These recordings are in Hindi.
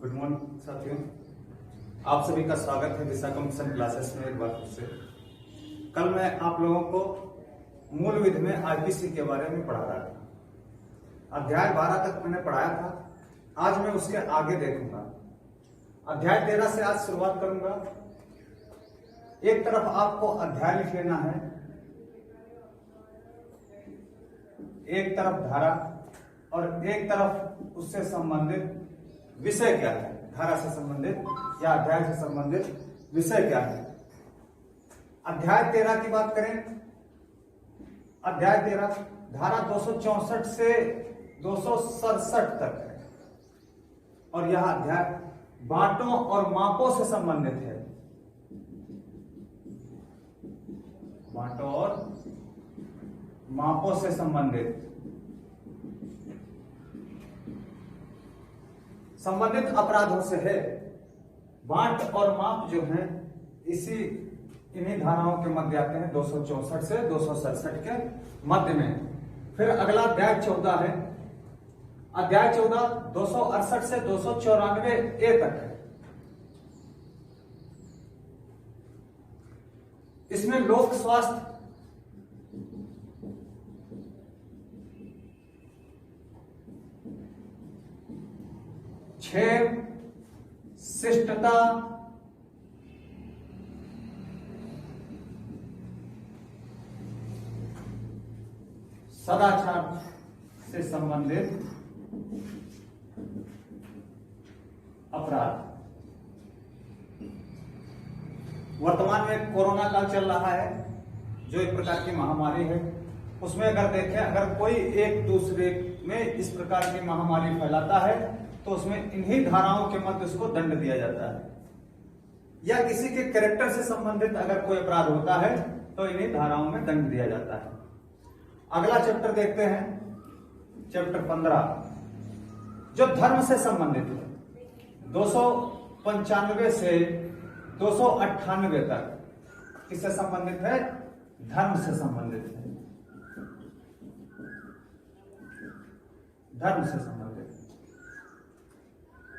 गुड मॉर्निंग साथियों, आप सभी का स्वागत है दिशा कंपटीशन क्लासेस में एक बार फिर से। कल मैं आप लोगों को मूल विधि में आईपीसी के बारे में पढ़ा रहा था। अध्याय 12 तक मैंने पढ़ाया था। आज मैं उसके आगे देखूंगा। अध्याय 13 से आज शुरुआत करूंगा। एक तरफ आपको अध्याय लिख लेना है, एक तरफ धारा और एक तरफ उससे संबंधित विषय क्या है। धारा से संबंधित या अध्याय से संबंधित विषय क्या है। अध्याय 13 की बात करें, अध्याय 13 धारा 264 से 267 तक है और यह अध्याय बांटों और मापों से संबंधित है। बांटों और मापों से संबंधित अपराधों से है। बांट और माप जो है इन्हीं धाराओं के मध्य आते हैं, 264 से 267 के मध्य में। फिर अगला अध्याय 14 है। अध्याय 14 268 से 294 ए तक है। इसमें लोक स्वास्थ्य, क्षेम, शिष्टता, सदाचार से संबंधित अपराध। वर्तमान में कोरोना काल चल रहा है जो एक प्रकार की महामारी है। उसमें अगर देखें, अगर कोई एक दूसरे में इस प्रकार की महामारी फैलाता है तो उसमें इन्हीं धाराओं के मध्य उसको दंड दिया जाता है। या किसी के कैरेक्टर से संबंधित अगर कोई अपराध होता है तो इन्हीं धाराओं में दंड दिया जाता है। अगला चैप्टर देखते हैं, चैप्टर 15 जो धर्म से संबंधित है। 295 से 298 तक किससे संबंधित है? धर्म से संबंधित है। धर्म से संबंधित।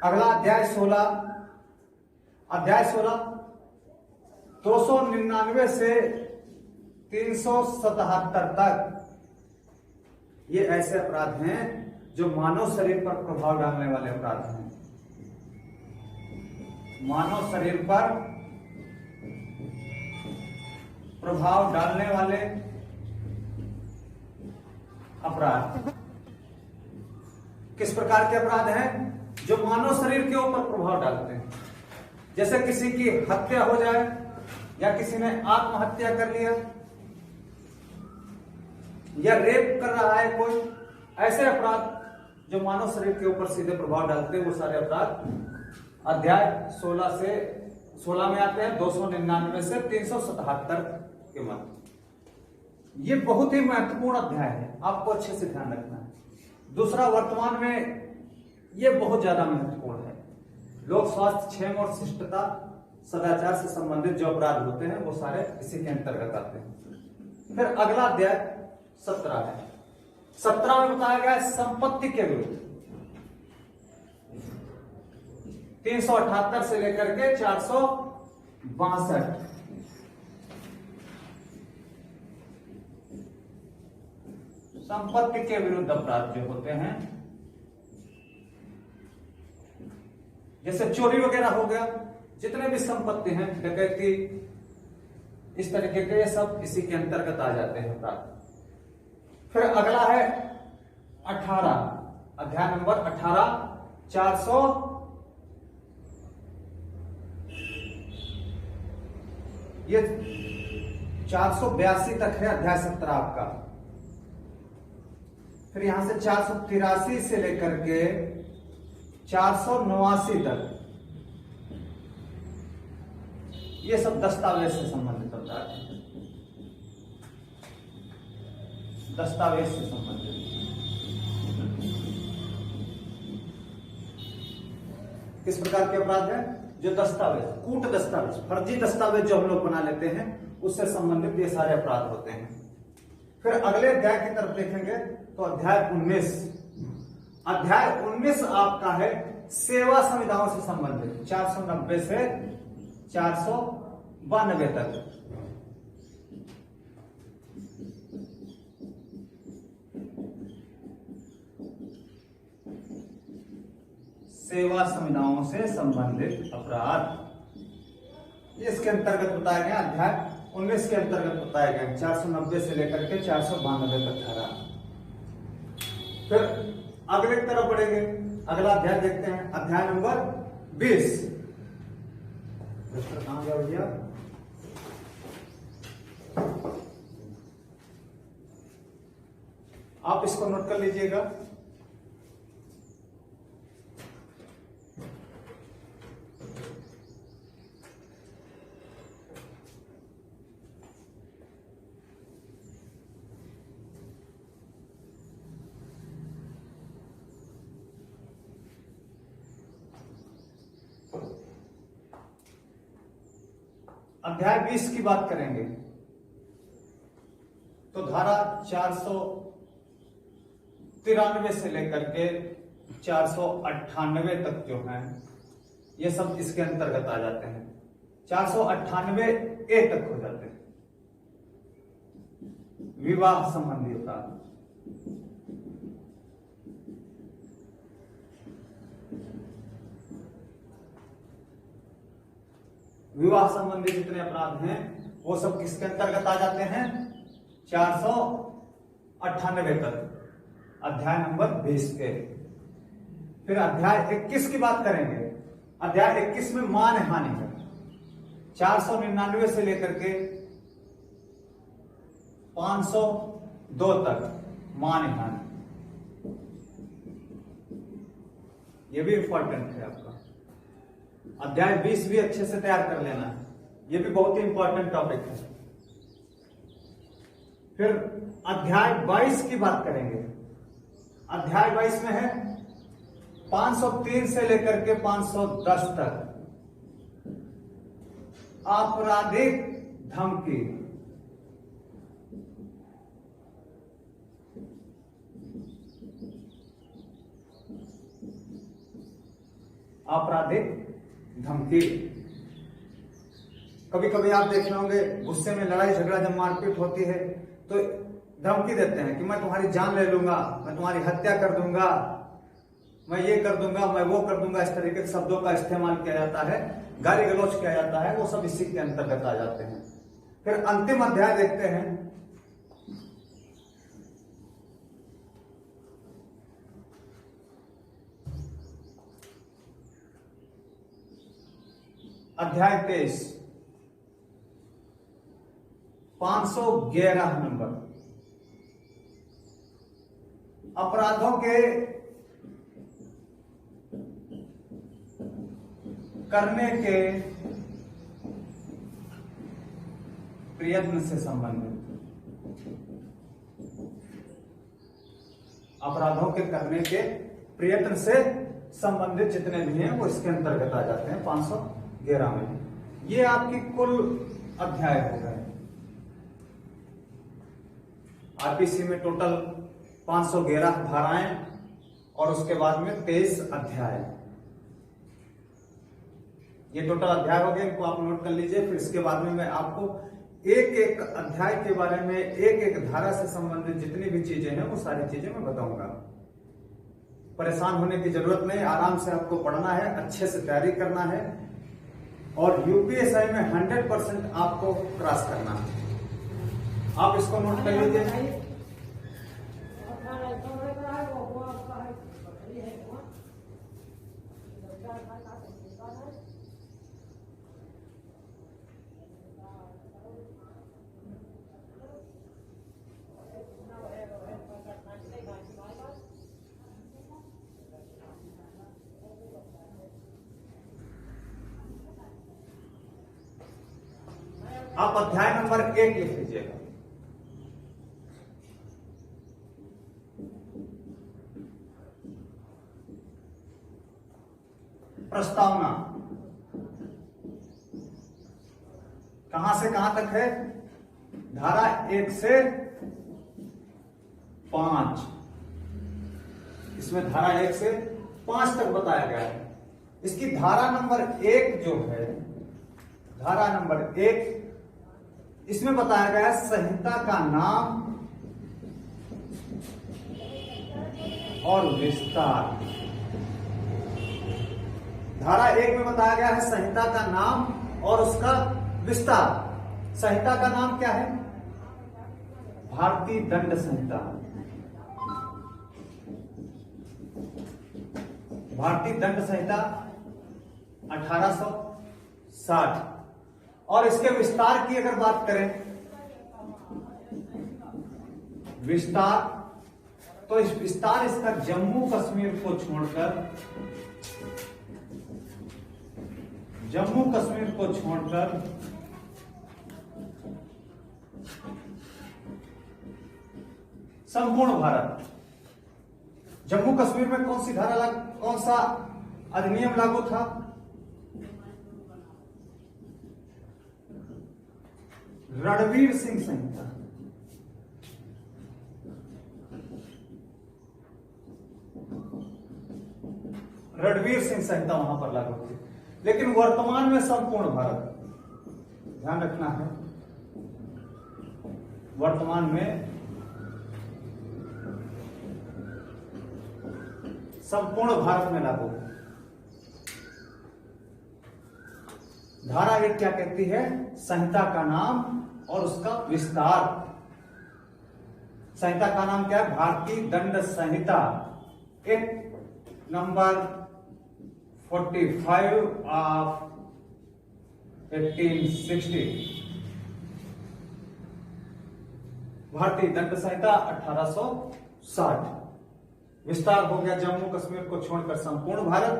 अगला अध्याय 16, अध्याय 16 299 से 377 तक। ये ऐसे अपराध हैं जो मानव शरीर पर प्रभाव डालने वाले अपराध हैं। मानव शरीर पर प्रभाव डालने वाले अपराध। किस प्रकार के अपराध हैं? जो मानव शरीर के ऊपर प्रभाव डालते हैं। जैसे किसी की हत्या हो जाए या किसी ने आत्महत्या कर लिया या रेप कर रहा है कोई, ऐसे अपराध जो मानव शरीर के ऊपर सीधे प्रभाव डालते हैं, वो सारे अपराध अध्याय 16 में आते हैं। 299 से 377 के मध्य। ये बहुत ही महत्वपूर्ण अध्याय है, आपको अच्छे से ध्यान रखना है। दूसरा, वर्तमान में ये बहुत ज्यादा महत्वपूर्ण है। लोक स्वास्थ्य, क्षेम और शिष्टता, सदाचार से संबंधित जो अपराध होते हैं वो सारे इसी के अंतर्गत आते हैं। फिर अगला अध्याय 17 है। 17 में बताया गया है संपत्ति के विरुद्ध। 378 से लेकर के 462। संपत्ति के विरुद्ध अपराध जो होते हैं, जैसे चोरी वगैरह हो गया, जितने भी संपत्ति हैं, डकैती, इस तरीके के, ये सब इसी के अंतर्गत आ जाते हैं अपराध। फिर अगला है 18, अध्याय नंबर 18 ये 482 तक है अध्याय 17 आपका। फिर यहां से 483 से लेकर के 489 तक ये सब दस्तावेज से संबंधित अपराध है। दस्तावेज से संबंधित किस प्रकार के अपराध है? जो दस्तावेज, कूट दस्तावेज, फर्जी दस्तावेज जो हम लोग बना लेते हैं, उससे संबंधित ये सारे अपराध होते हैं। फिर अगले अध्याय की तरफ देखेंगे तो अध्याय 19 आपका है सेवा संविदाओं से संबंधित 490 से 492 तक। सेवा संविदाओं से संबंधित अपराध इसके अंतर्गत बताए गए। अध्याय 19 के अंतर्गत बताए गए 490 से लेकर के 492 तक धारा। फिर अगले की तरफ बढ़ेंगे, अगला अध्याय देखते हैं, अध्याय नंबर 20। कहां गया भैया? आप इसको नोट कर लीजिएगा। अध्याय 20 की बात करेंगे तो धारा 493 से लेकर के 498 तक जो है ये सब इसके अंतर्गत आ जाते हैं। 498A तक हो जाते हैं, विवाह संबंधी अपराध। विवाह संबंधी जितने अपराध हैं वो सब किसके अंतर्गत आ जाते हैं? 498 तक, अध्याय नंबर 20 के। फिर अध्याय 21 की बात करेंगे। अध्याय 21 में मान हानि है, 499 से लेकर के 502 तक मान हानि। ये भी इंपॉर्टेंट है आपका। अध्याय 20 भी अच्छे से तैयार कर लेना है, ये भी बहुत ही इंपॉर्टेंट टॉपिक है। फिर अध्याय 22 की बात करेंगे। अध्याय 22 में है 503 से लेकर के 510 तक आपराधिक धमकी। आपराधिक धमकी। कभी कभी आप देख रहे होंगे गुस्से में लड़ाई झगड़ा जब मारपीट होती है तो धमकी देते हैं कि मैं तुम्हारी जान ले लूंगा, मैं तुम्हारी हत्या कर दूंगा, मैं ये कर दूंगा, मैं वो कर दूंगा। इस तरीके के शब्दों का इस्तेमाल किया जाता है, गाली गलौज किया जाता है, वो सब इसी के अंतर्गत आ जाते हैं। फिर अंतिम अध्याय देखते हैं, अध्याय 23, 511 नंबर। अपराधों के करने के प्रयत्न से संबंधित। अपराधों के करने के प्रयत्न से संबंधित जितने भी हैं वो इसके अंतर्गत आ जाते हैं 511 में। ये आपकी कुल अध्याय हो गए। आरपीसी में टोटल 511 धाराएं और उसके बाद में 23 अध्याय। ये टोटल अध्याय हो गए, इनको आप नोट कर लीजिए। फिर इसके बाद में मैं आपको एक एक अध्याय के बारे में, एक एक धारा से संबंधित जितनी भी चीजें हैं वो सारी चीजें मैं बताऊंगा। परेशान होने की जरूरत नहीं, आराम से आपको पढ़ना है, अच्छे से तैयारी करना है और यूपीएसआई में 100% आपको क्रॉस करना है। आप इसको नोट कर लीजिए। आप अध्याय नंबर 1 लिख लीजिएगा। प्रस्तावना कहां से कहां तक है? धारा 1 से 5। इसमें धारा 1 से 5 तक बताया गया है। इसकी धारा नंबर 1 जो है, धारा नंबर 1, इसमें बताया गया है संहिता का नाम और विस्तार। धारा 1 में बताया गया है संहिता का नाम और उसका विस्तार। संहिता का नाम क्या है? भारतीय दंड संहिता। भारतीय दंड संहिता 1860। और इसके विस्तार की अगर बात करें, विस्तार, तो इस विस्तार इसका जम्मू कश्मीर को छोड़कर, जम्मू कश्मीर को छोड़कर संपूर्ण भारत। जम्मू कश्मीर में कौन सी धारा कौन सा अधिनियम लागू था? रणवीर सिंह संहिता। रणवीर सिंह संहिता वहां पर लागू थी। लेकिन वर्तमान में संपूर्ण भारत, ध्यान रखना है, वर्तमान में संपूर्ण भारत में लागू। धारा 1 क्या कहती है? संहिता का नाम और उसका विस्तार। संहिता का नाम क्या है? भारतीय दंड संहिता एक्ट नंबर 45 ऑफ 1860। भारतीय दंड संहिता 1860। विस्तार हो गया जम्मू कश्मीर को छोड़कर संपूर्ण भारत,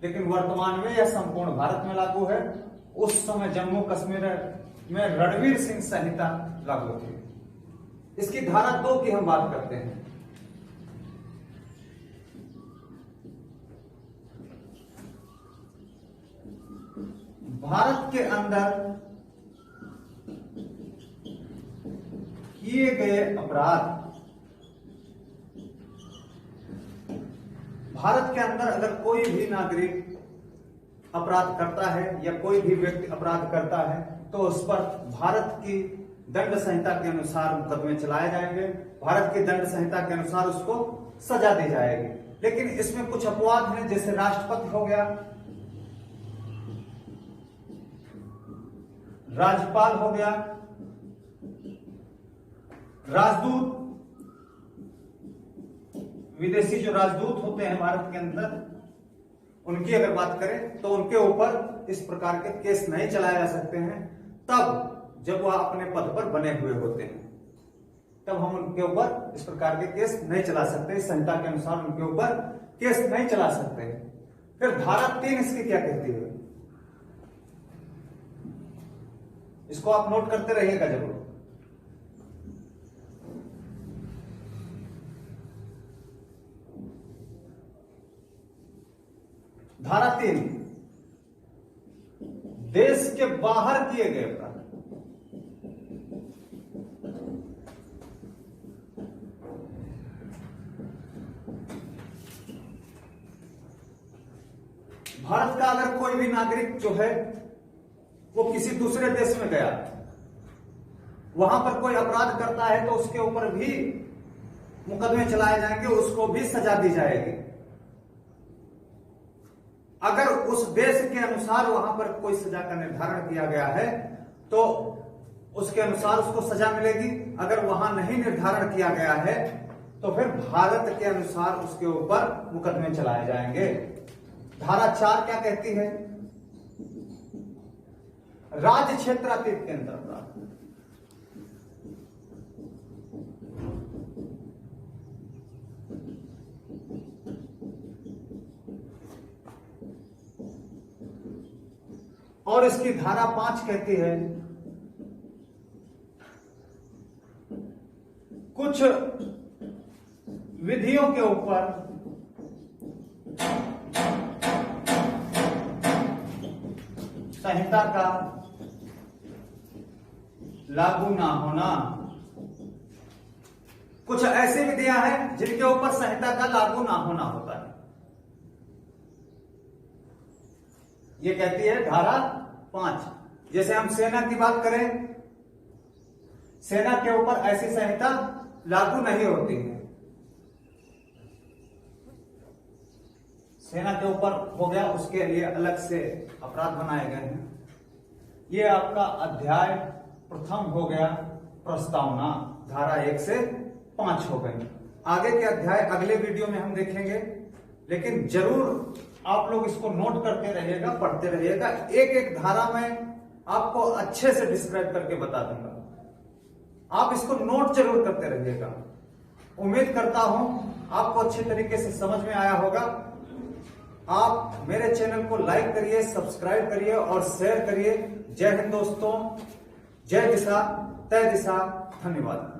लेकिन वर्तमान में यह संपूर्ण भारत में लागू है। उस समय जम्मू कश्मीर में रणवीर सिंह संहिता लागू थी। इसकी धारा 2 की हम बात करते हैं। भारत के अंदर किए गए अपराध, भारत के अंदर अगर कोई भी नागरिक अपराध करता है या कोई भी व्यक्ति अपराध करता है तो उस पर भारत की दंड संहिता के अनुसार मुकदमे चलाए जाएंगे। भारत की दंड संहिता के अनुसार उसको सजा दी जाएगी। लेकिन इसमें कुछ अपवाद हैं, जैसे राष्ट्रपति हो गया, राज्यपाल हो गया, राजदूत, विदेशी जो राजदूत होते हैं भारत के अंदर, उनकी अगर बात करें तो उनके ऊपर इस प्रकार के केस नहीं चलाए जा सकते हैं तब जब वह अपने पद पर बने हुए होते हैं, तब हम उनके ऊपर इस प्रकार के केस नहीं चला सकते। संहिता के अनुसार उनके ऊपर केस नहीं चला सकते। फिर धारा 3 इसकी क्या कहती है, इसको आप नोट करते रहिएगा जरूर। धारा 3, देश के बाहर किए गए अपराध। भारत का अगर कोई भी नागरिक जो है वो किसी दूसरे देश में गया, वहां पर कोई अपराध करता है तो उसके ऊपर भी मुकदमे चलाए जाएंगे, उसको भी सजा दी जाएगी। अगर उस देश के अनुसार वहां पर कोई सजा का निर्धारण किया गया है तो उसके अनुसार उसको सजा मिलेगी। अगर वहां नहीं निर्धारण किया गया है तो फिर भारत के अनुसार उसके ऊपर मुकदमे चलाए जाएंगे। धारा 4 क्या कहती है, राज्य क्षेत्रातीत के अंदर अपराध। और इसकी धारा 5 कहती है कुछ विधियों के ऊपर संहिता का लागू ना होना। कुछ ऐसी विधियां हैं जिनके ऊपर संहिता का लागू ना होना होता है। ये कहती है धारा 5। जैसे हम सेना की बात करें, सेना के ऊपर ऐसी संहिता लागू नहीं होती है। सेना के ऊपर हो गया, उसके लिए अलग से अपराध बनाए गए हैं। ये आपका अध्याय प्रथम हो गया, प्रस्तावना, धारा 1 से 5 हो गई। आगे के अध्याय अगले वीडियो में हम देखेंगे, लेकिन जरूर आप लोग इसको नोट करते रहिएगा, पढ़ते रहिएगा। एक एक धारा में आपको अच्छे से डिस्क्राइब करके बता दूंगा, आप इसको नोट जरूर करते रहिएगा। उम्मीद करता हूं आपको अच्छे तरीके से समझ में आया होगा। आप मेरे चैनल को लाइक करिए, सब्सक्राइब करिए और शेयर करिए। जय हिंद दोस्तों, जय दिशा तय दिशा। धन्यवाद।